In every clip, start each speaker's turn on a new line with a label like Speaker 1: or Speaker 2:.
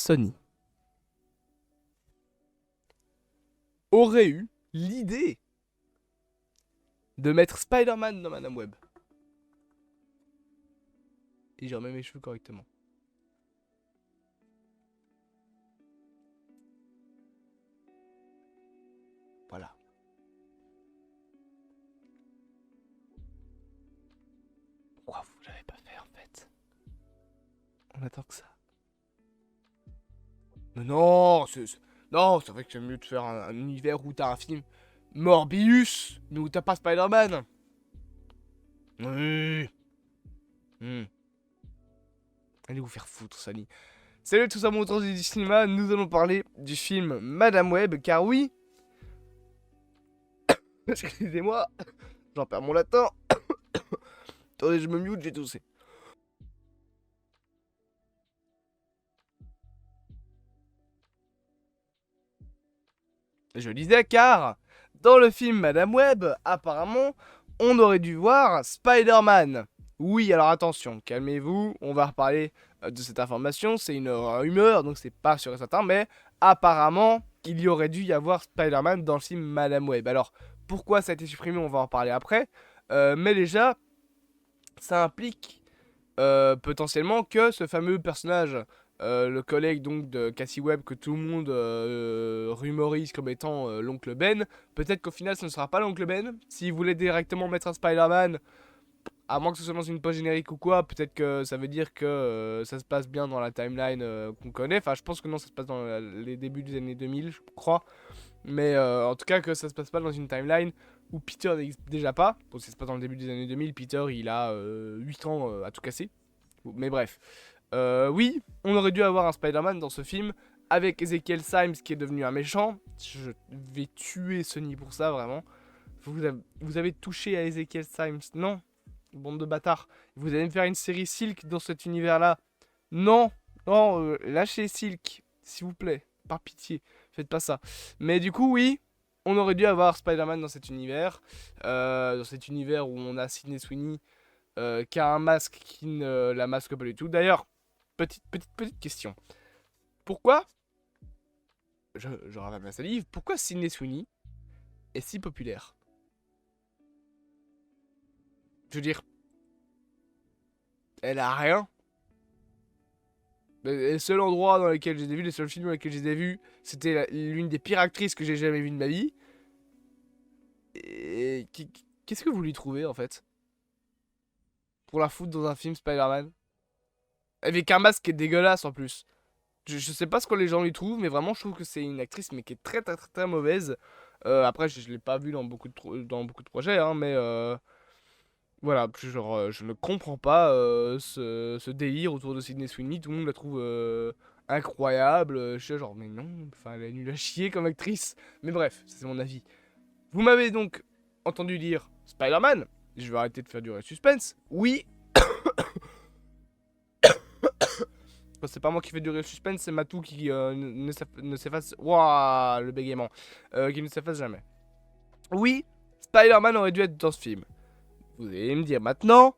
Speaker 1: Sony aurait eu l'idée de mettre Spider-Man dans Madame Web. Et je remets mes cheveux correctement. Voilà. Pourquoi vous l'avez pas fait en fait? On attend que ça. Mais non, non, c'est vrai que c'est mieux de faire un univers où t'as un film Morbius, mais où t'as pas Spider-Man. Oui. Allez vous faire foutre, Sally. Salut tous amoureux du cinéma, nous allons parler du film Madame Web, car oui... Excusez-moi, j'en perds mon latin. Attendez, je me mute, j'ai toussé. Je disais car, dans le film Madame Web, apparemment, on aurait dû voir Spider-Man. Oui, alors attention, calmez-vous, on va reparler de cette information, c'est une rumeur, donc c'est pas sûr et certain, mais apparemment, il y aurait dû y avoir Spider-Man dans le film Madame Web. Alors, pourquoi ça a été supprimé, on va en reparler après, mais déjà, ça implique potentiellement que ce fameux personnage, le collègue donc de Cassie Webb que tout le monde rumorise comme étant l'oncle Ben, peut-être qu'au final ce ne sera pas l'oncle Ben. S'il voulait directement mettre un Spider-Man, à moins que ce soit dans une pause générique ou quoi, peut-être que ça veut dire que ça se passe bien dans la timeline qu'on connaît. Enfin, je pense que non, ça se passe dans les débuts des années 2000, je crois. Mais en tout cas, que ça se passe pas dans une timeline où Peter n'existe déjà pas. Bon, ça se passe dans le début des années 2000, Peter il a 8 ans à tout casser. Mais bref. Oui, on aurait dû avoir un Spider-Man dans ce film avec Ezekiel Symes qui est devenu un méchant. Je vais tuer Sony pour ça, vraiment. Vous avez touché à Ezekiel Symes? Non, bande de bâtards. Vous allez me faire une série Silk dans cet univers-là? Non, non, lâchez Silk, s'il vous plaît, par pitié, faites pas ça. Mais du coup, oui, on aurait dû avoir Spider-Man dans cet univers. Dans cet univers où on a Sydney Sweeney qui a un masque qui ne la masque pas du tout. D'ailleurs, petite question. Pourquoi, je ravale ma salive, pourquoi Sydney Sweeney est si populaire? Je veux dire, elle a rien. Le seul endroit dans lequel j'ai vu, les seuls films dans lesquels j'ai vu, c'était l'une des pires actrices que j'ai jamais vues de ma vie. Et qu'est-ce que vous lui trouvez en fait? Pour la foutre dans un film Spider-Man? Avec un masque qui est dégueulasse en plus. Je sais pas ce que les gens lui trouvent, mais vraiment je trouve que c'est une actrice mais qui est très très très, très mauvaise. Après je l'ai pas vue dans dans beaucoup de projets, hein, mais voilà, genre je ne comprends pas ce délire autour de Sydney Sweeney. Tout le monde la trouve incroyable. Je suis genre mais non, enfin elle est nulle à chier comme actrice. Mais bref, c'est mon avis. Vous m'avez donc entendu dire Spider-Man. Je vais arrêter de faire durer le suspense. Oui, c'est pas moi qui fais durer le suspense, c'est Matou qui ne s'efface. Waouh, le bégaiement. Qui ne s'efface jamais. Oui, Spider-Man aurait dû être dans ce film. Vous allez me dire maintenant,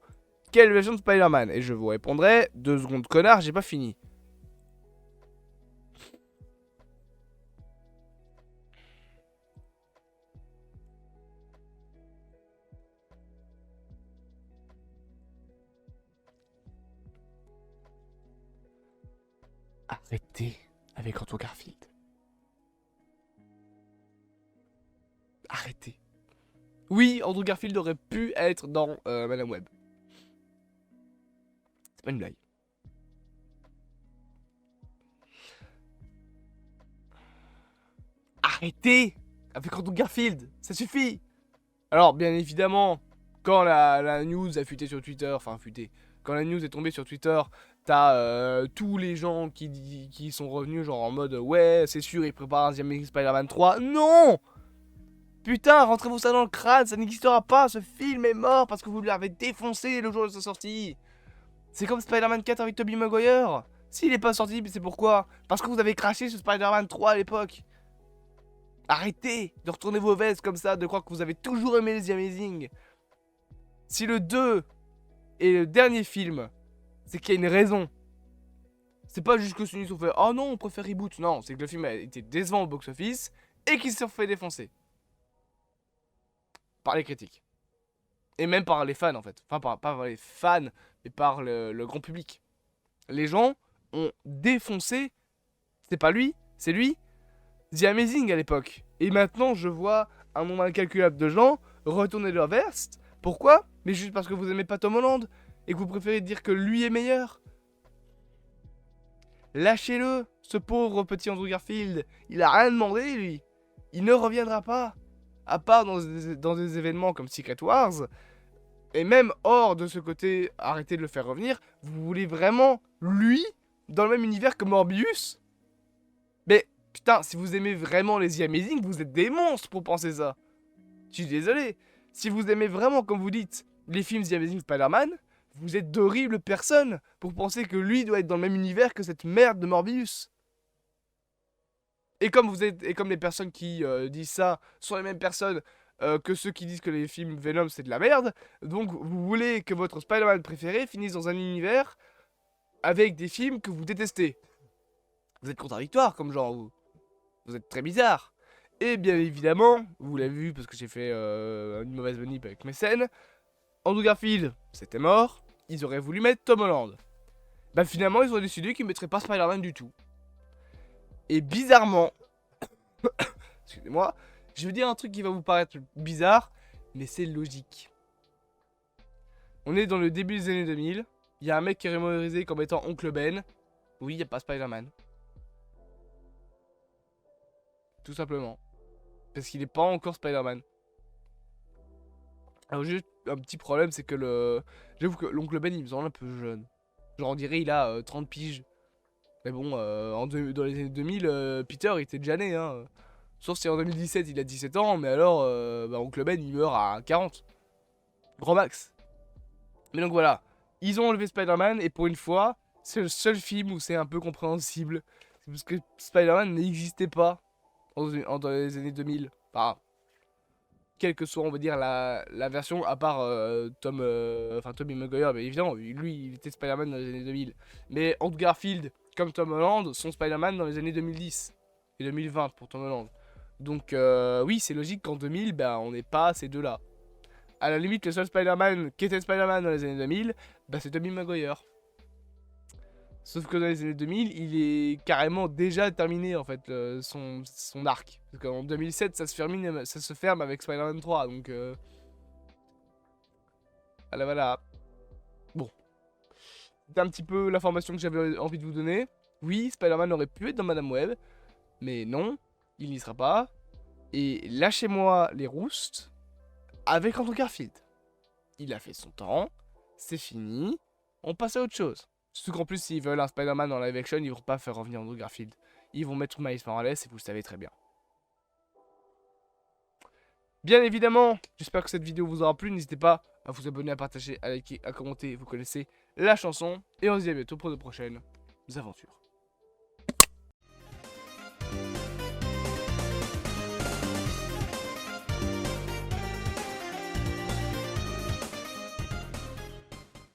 Speaker 1: quelle version de Spider-Man? Et je vous répondrai, 2 secondes connard, j'ai pas fini. Arrêtez avec Andrew Garfield. Arrêtez. Oui, Andrew Garfield aurait pu être dans Madame Web. C'est pas une blague. Arrêtez avec Andrew Garfield, ça suffit. Alors, bien évidemment, quand la news a fuité sur Twitter, enfin fuité, quand la news est tombée sur Twitter, t'as tous les gens qui sont revenus genre en mode ouais, c'est sûr, ils préparent un Amazing Spider-Man 3. Non! Putain, rentrez-vous ça dans le crâne, ça n'existera pas, ce film est mort parce que vous l'avez défoncé le jour de sa sortie. C'est comme Spider-Man 4 avec Tobey Maguire. S'il est pas sorti, c'est pourquoi? Parce que vous avez craché sur Spider-Man 3 à l'époque. Arrêtez de retourner vos vestes comme ça, de croire que vous avez toujours aimé les The Amazing. Si le 2 est le dernier film, c'est qu'il y a une raison. C'est pas juste que Sony se sont fait oh non, on préfère reboot. Non, c'est que le film a été décevant au box-office et qu'il s'est fait défoncer. Par les critiques. Et même par les fans en fait. Enfin, pas par les fans, mais par le grand public. Les gens ont défoncé. C'est pas lui, c'est lui. The Amazing à l'époque. Et maintenant, je vois un nombre incalculable de gens retourner leur veste. Pourquoi? Mais juste parce que vous aimez pas Tom Holland et que vous préférez dire que lui est meilleur. Lâchez-le, ce pauvre petit Andrew Garfield. Il a rien demandé, lui. Il ne reviendra pas. À part dans des événements comme Secret Wars. Et même hors de ce côté, arrêtez de le faire revenir. Vous voulez vraiment, lui, dans le même univers que Morbius? Mais, putain, si vous aimez vraiment les The Amazing, vous êtes des monstres pour penser ça. Je suis désolé. Si vous aimez vraiment, comme vous dites, les films The Amazing Spider-Man, vous êtes d'horribles personnes pour penser que lui doit être dans le même univers que cette merde de Morbius. Et comme les personnes qui disent ça sont les mêmes personnes que ceux qui disent que les films Venom c'est de la merde, donc vous voulez que votre Spider-Man préféré finisse dans un univers avec des films que vous détestez. Vous êtes contradictoire comme genre, vous êtes très bizarre. Et bien évidemment, vous l'avez vu parce que j'ai fait une mauvaise manip avec mes scènes, Andrew Garfield, c'était mort, ils auraient voulu mettre Tom Holland. Bah finalement, ils ont décidé qu'ils mettraient pas Spider-Man du tout. Et bizarrement, excusez-moi, je veux dire un truc qui va vous paraître bizarre, mais c'est logique. On est dans le début des années 2000, il y a un mec qui est mémorisé comme étant Oncle Ben. Oui, il n'y a pas Spider-Man. Tout simplement. Parce qu'il n'est pas encore Spider-Man. Alors juste un petit problème, c'est que j'avoue que l'oncle Ben il me semble un peu jeune. Genre on dirait il a 30 piges. Mais bon, dans les années 2000, Peter il était déjà né hein. Sauf si en 2017 il a 17 ans, mais alors oncle Ben il meurt à 40. Grand max. Mais donc voilà, ils ont enlevé Spider-Man et pour une fois, c'est le seul film où c'est un peu compréhensible. C'est parce que Spider-Man n'existait pas dans les années 2000. Enfin, quelle que soit on va dire la version, à part Tobey Maguire, mais évidemment, lui il était Spider-Man dans les années 2000. Mais Andrew Garfield, comme Tom Holland, sont Spider-Man dans les années 2010 et 2020 pour Tom Holland. Donc oui, c'est logique qu'en 2000, on n'ait pas ces deux-là. À la limite, le seul Spider-Man qui était Spider-Man dans les années 2000, c'est Tobey Maguire. Sauf que dans les années 2000, il est carrément déjà terminé en fait son arc. Parce qu'en 2007, ça se ferme avec Spider-Man 3, donc voilà. Bon. C'était un petit peu l'information que j'avais envie de vous donner. Oui, Spider-Man aurait pu être dans Madame Web, mais non, il n'y sera pas. Et lâchez-moi les roustes avec Andrew Garfield. Il a fait son temps, c'est fini, on passe à autre chose. Surtout qu'en plus, s'ils veulent un Spider-Man en live action, ils vont pas faire revenir Andrew Garfield. Ils vont mettre Miles Morales et vous le savez très bien. Bien évidemment, j'espère que cette vidéo vous aura plu. N'hésitez pas à vous abonner, à partager, à liker, à commenter. Vous connaissez la chanson. Et on se dit à bientôt pour de prochaines aventures.